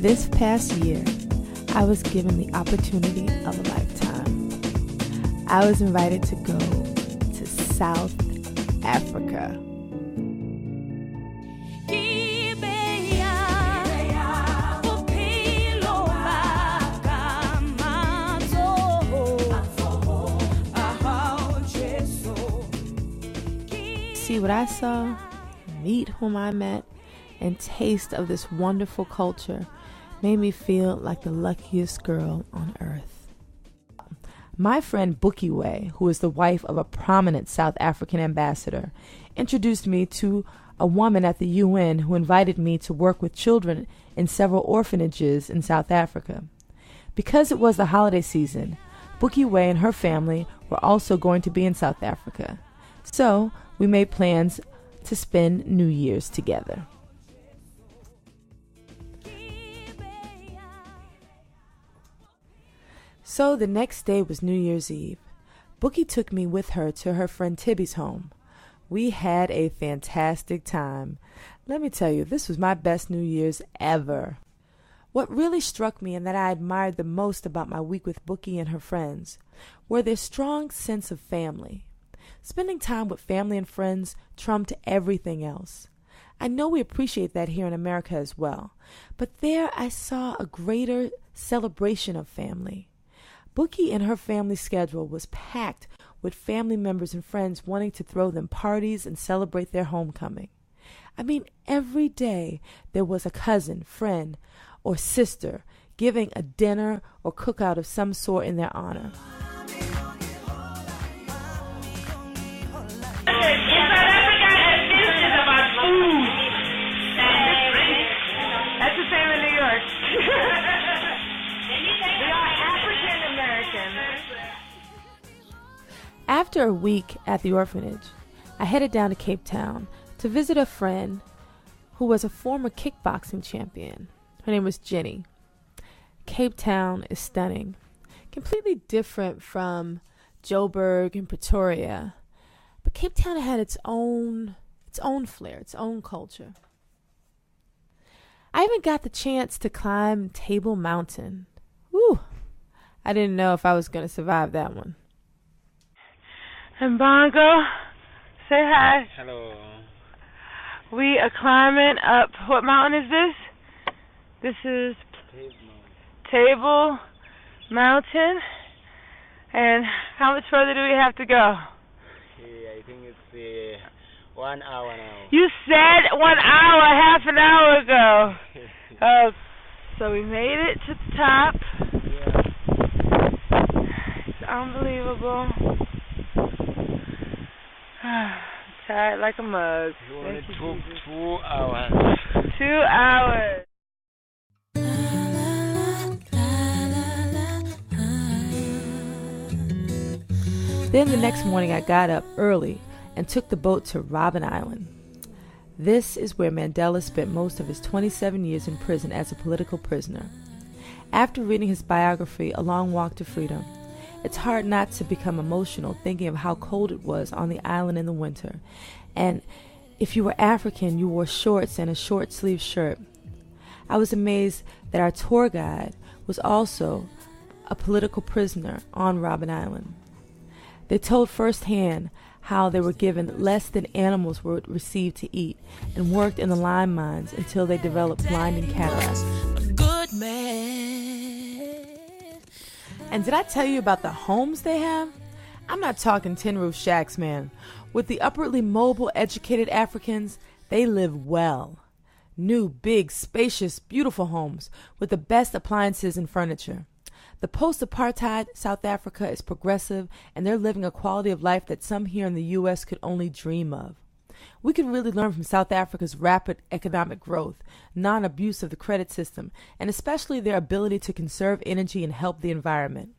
This past year, I was given the opportunity of a lifetime. I was invited to go to South Africa. See what I saw, meet whom I met, and taste of this wonderful culture made me feel like the luckiest girl on earth. My friend Bukiwe, who is the wife of a prominent South African ambassador, introduced me to a woman at the UN who invited me to work with children in several orphanages in South Africa. Because it was the holiday season, Bukiwe and her family were also going to be in South Africa. So we made plans to spend New Year's together. So the next day was New Year's Eve. Bookie took me with her to her friend Tibby's home. We had a fantastic time. Let me tell you, this was my best New Year's ever. What really struck me and that I admired the most about my week with Bookie and her friends were their strong sense of family. Spending time with family and friends trumped everything else. I know we appreciate that here in America as well, but there I saw a greater celebration of family. Bookie and her family schedule was packed with family members and friends wanting to throw them parties and celebrate their homecoming. I mean, every day there was a cousin, friend, or sister giving a dinner or cookout of some sort in their honor. That's the same in New York. We are African American. After a week at the orphanage, I headed down to Cape Town to visit a friend who was a former kickboxing champion. Her name was Jenny. Cape Town is stunning, completely different from Joburg and Pretoria, but Cape Town had its own flair, its own culture. I even got the chance to climb Table Mountain. Woo! I didn't know if I was going to survive that one. And Bongo, say hi. Hello. We are climbing up. What mountain is this? This is Table Mountain. And how much further do we have to go? I think it's 1 hour now. You said 1 hour, half an hour ago. Oh, so we made it to the top. Yeah. It's unbelievable. Tired like a mug. It only took 2 hours. 2 hours. Then the next morning I got up early and took the boat to Robben Island. This is where Mandela spent most of his 27 years in prison as a political prisoner. After reading his biography, A Long Walk to Freedom, it's hard not to become emotional thinking of how cold it was on the island in the winter. And if you were African, you wore shorts and a short-sleeved shirt. I was amazed that our tour guide was also a political prisoner on Robben Island. They told firsthand how they were given less than animals would receive to eat and worked in the lime mines until they developed blinding cataracts. Good man. And did I tell you about the homes they have? I'm not talking tin roof shacks, man. With the upwardly mobile, educated Africans, they live well. New, big, spacious, beautiful homes with the best appliances and furniture. The post-apartheid South Africa is progressive, and they're living a quality of life that some here in the U.S. could only dream of. We can really learn from South Africa's rapid economic growth, non-abuse of the credit system, and especially their ability to conserve energy and help the environment.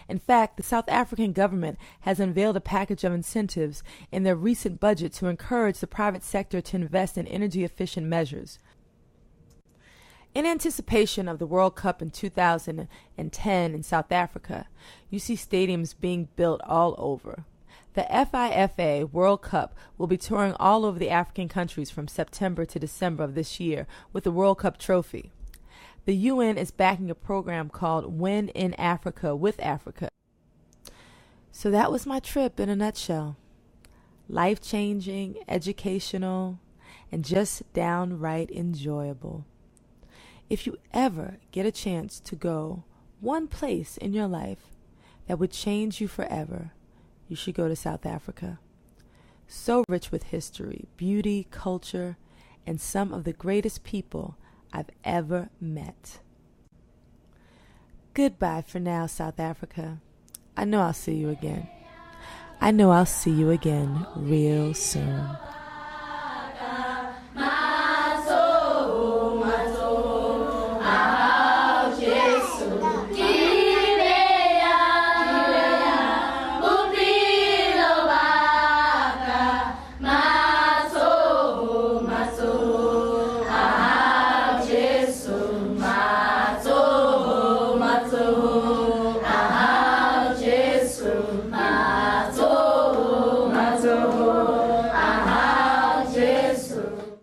In fact, the South African government has unveiled a package of incentives in their recent budget to encourage the private sector to invest in energy-efficient measures. In anticipation of the World Cup in 2010 in South Africa, you see stadiums being built all over. The FIFA World Cup will be touring all over the African countries from September to December of this year with the World Cup trophy. The UN is backing a program called Win in Africa with Africa. So that was my trip in a nutshell. Life-changing, educational, and just downright enjoyable. If you ever get a chance to go one place in your life that would change you forever, you should go to South Africa. So rich with history, beauty, culture, and some of the greatest people I've ever met. Goodbye for now, South Africa. I know I'll see you again. I know I'll see you again real soon. Mazo